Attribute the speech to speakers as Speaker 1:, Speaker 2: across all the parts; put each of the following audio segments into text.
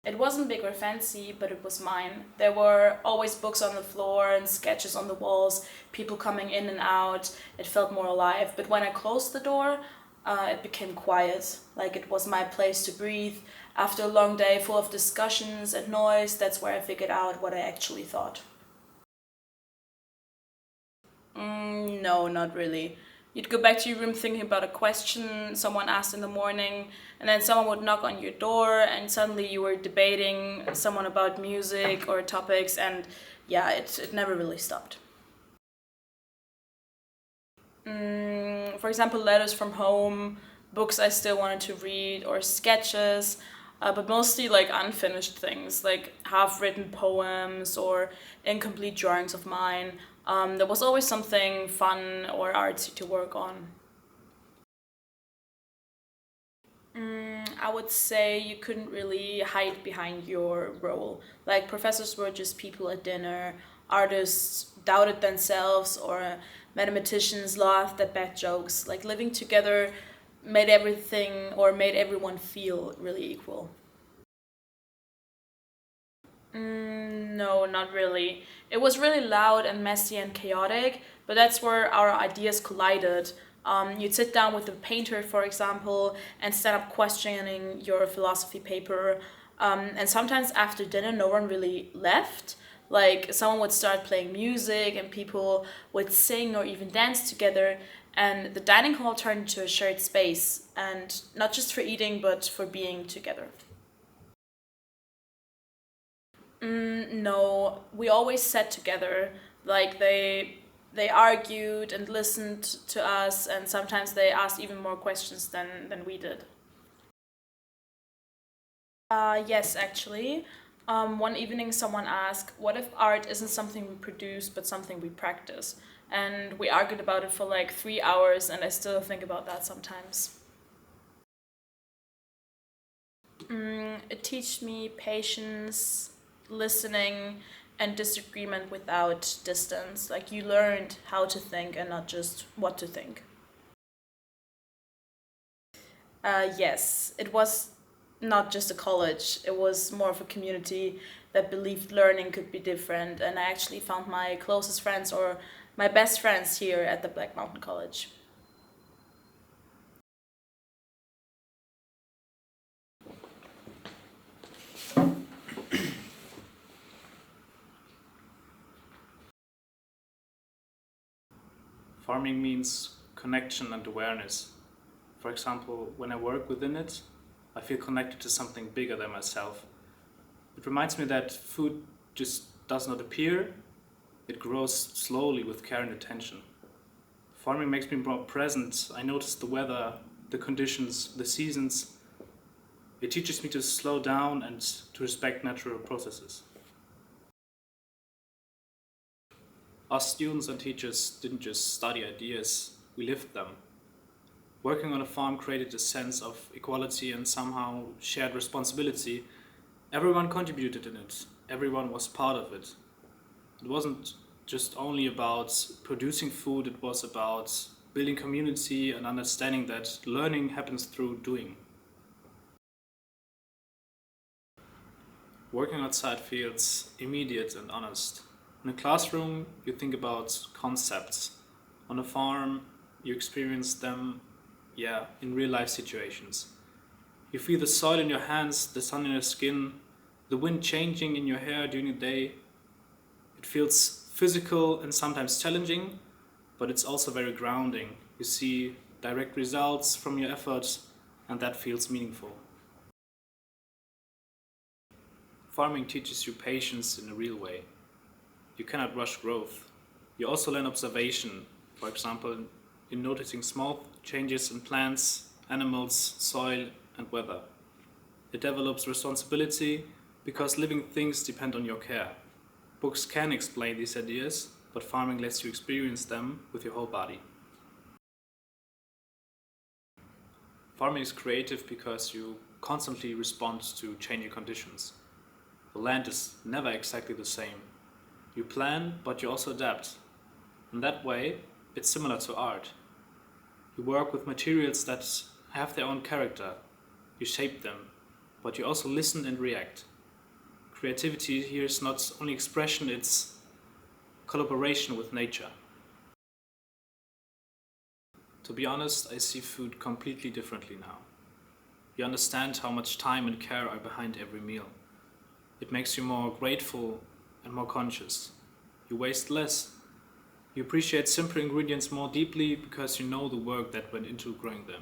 Speaker 1: It wasn't big or fancy, but it was mine. There were always books on the floor and sketches on the walls, people coming in and out. It felt more alive. But when I closed the door, it became quiet. Like it was my place to breathe. After a long day full of discussions and noise, that's where I figured out what I actually thought. No, not really. You'd go back to your room thinking about a question someone asked in the morning, and then someone would knock on your door, and suddenly you were debating someone about music or topics, and yeah, it never really stopped. For example, letters from home, books I still wanted to read, or sketches, but mostly like unfinished things, like half written poems or incomplete drawings of mine. There was always something fun or artsy to work on. I would say you couldn't really hide behind your role. Like, professors were just people at dinner, artists doubted themselves, or mathematicians laughed at bad jokes. Like, living together made everything or made everyone feel really equal. No, not really. It was really loud and messy and chaotic, but that's where our ideas collided. You'd sit down with a painter, for example, and stand up questioning your philosophy paper. And sometimes after dinner, no one really left. Like someone would start playing music, and people would sing or even dance together. And the dining hall turned into a shared space, and not just for eating, but for being together. No, we always sat together. Like they argued and listened to us, and sometimes they asked even more questions than we did. Yes, actually. One evening, someone asked, "What if art isn't something we produce, but something we practice?" And we argued about it for like 3 hours, and I still think about that sometimes. It teaches me patience, listening, and disagreement without distance. Like you learned how to think and not just what to think. Yes, it was not just a college, it was more of a community that believed learning could be different. And I actually found my closest friends or my best friends here at the Black Mountain College.
Speaker 2: Farming means connection and awareness. For example, when I work within it, I feel connected to something bigger than myself. It reminds me that food just does not appear, it grows slowly with care and attention. Farming makes me more present. I notice the weather, the conditions, the seasons. It teaches me to slow down and to respect natural processes. Us students and teachers didn't just study ideas, we lived them. Working on a farm created a sense of equality and somehow shared responsibility. Everyone contributed in it, everyone was part of it. It wasn't just only about producing food, it was about building community and understanding that learning happens through doing. Working outside feels immediate and honest. In a classroom, you think about concepts. On a farm, you experience them, yeah, in real life situations. You feel the soil in your hands, the sun in your skin, the wind changing in your hair during the day. It feels physical and sometimes challenging, but it's also very grounding. You see direct results from your efforts, and that feels meaningful. Farming teaches you patience in a real way. You cannot rush growth. You also learn observation, for example, in noticing small changes in plants, animals, soil, and weather. It develops responsibility because living things depend on your care. Books can explain these ideas, but farming lets you experience them with your whole body. Farming is creative because you constantly respond to changing conditions. The land is never exactly the same. You plan, but you also adapt. In that way, it's similar to art. You work with materials that have their own character. You shape them, but you also listen and react. Creativity here is not only expression, it's collaboration with nature. To be honest, I see food completely differently now. You understand how much time and care are behind every meal. It makes you more grateful and more conscious. You waste less. You appreciate simple ingredients more deeply because you know the work that went into growing them.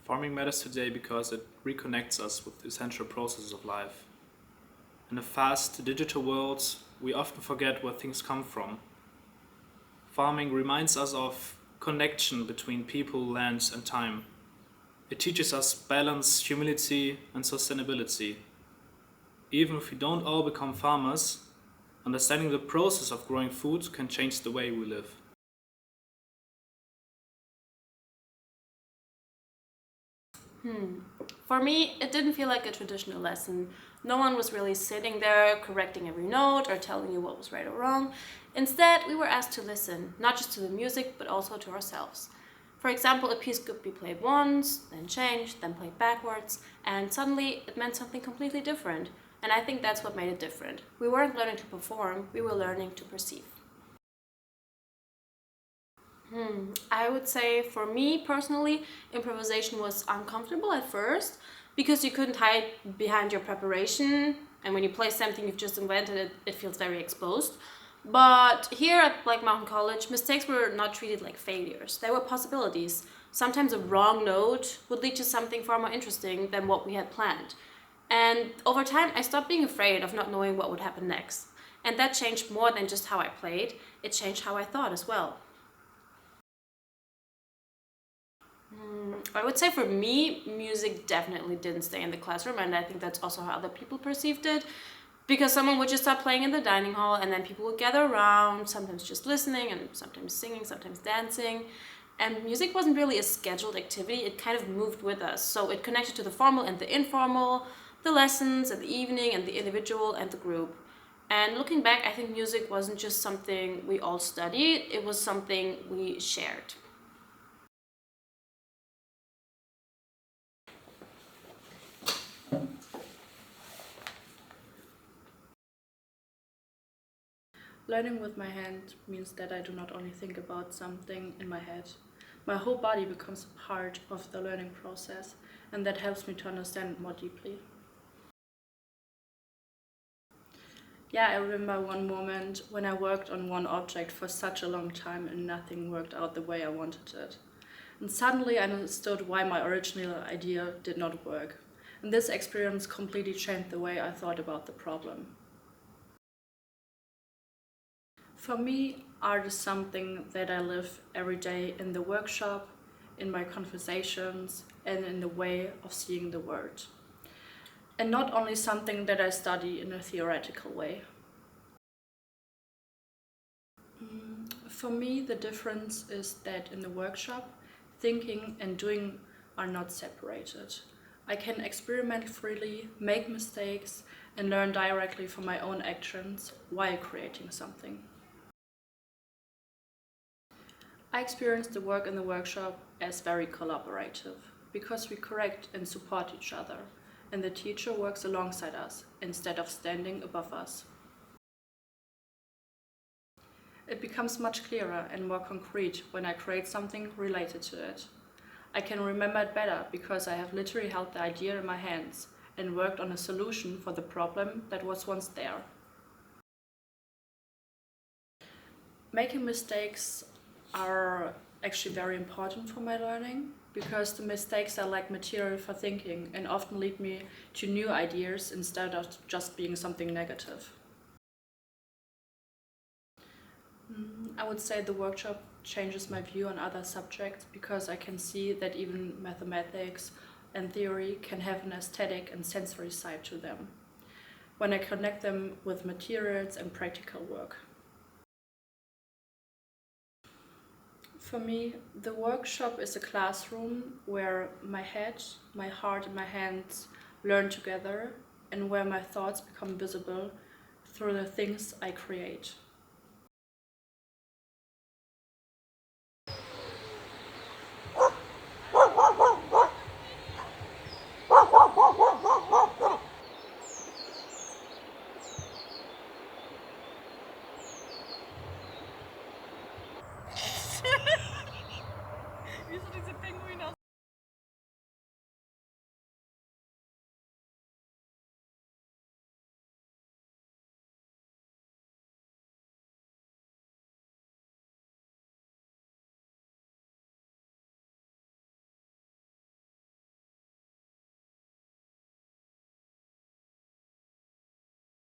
Speaker 2: Farming matters today because it reconnects us with the essential processes of life. In a fast digital world, we often forget where things come from. Farming reminds us of connection between people, land, and time. It teaches us balance, humility, and sustainability. Even if we don't all become farmers, understanding the process of growing food can change the way we live.
Speaker 1: For me, it didn't feel like a traditional lesson. No one was really sitting there correcting every note or telling you what was right or wrong. Instead, we were asked to listen, not just to the music, but also to ourselves. For example, a piece could be played once, then changed, then played backwards, and suddenly it meant something completely different. And I think that's what made it different. We weren't learning to perform, we were learning to perceive. I would say for me personally, improvisation was uncomfortable at first because you couldn't hide behind your preparation, and when you play something you've just invented, it feels very exposed. But here at Black Mountain College, mistakes were not treated like failures. They were possibilities. Sometimes a wrong note would lead to something far more interesting than what we had planned. And over time, I stopped being afraid of not knowing what would happen next. And that changed more than just how I played, it changed how I thought as well. I would say for me, music definitely didn't stay in the classroom, and I think that's also how other people perceived it. Because someone would just start playing in the dining hall, and then people would gather around, sometimes just listening, and sometimes singing, sometimes dancing. And music wasn't really a scheduled activity, it kind of moved with us. So it connected to the formal and the informal, the lessons and the evening, and the individual and the group. And looking back, I think music wasn't just something we all studied, it was something we shared.
Speaker 3: Learning with my hand means that I do not only think about something in my head. My whole body becomes a part of the learning process, and that helps me to understand it more deeply. Yeah, I remember one moment when I worked on one object for such a long time and nothing worked out the way I wanted it. And suddenly I understood why my original idea did not work. And this experience completely changed the way I thought about the problem. For me, art is something that I live every day in the workshop, in my conversations, and in the way of seeing the world. And not only something that I study in a theoretical way. For me, the difference is that in the workshop, thinking and doing are not separated. I can experiment freely, make mistakes, and learn directly from my own actions while creating something. I experience the work in the workshop as very collaborative because we correct and support each other, and the teacher works alongside us instead of standing above us. It becomes much clearer and more concrete when I create something related to it. I can remember it better because I have literally held the idea in my hands and worked on a solution for the problem that was once there. Making mistakes are actually very important for my learning because the mistakes are like material for thinking and often lead me to new ideas instead of just being something negative. I would say the workshop changes my view on other subjects because I can see that even mathematics and theory can have an aesthetic and sensory side to them when I connect them with materials and practical work. For me, the workshop is a classroom where my head, my heart, and my hands learn together and where my thoughts become visible through the things I create.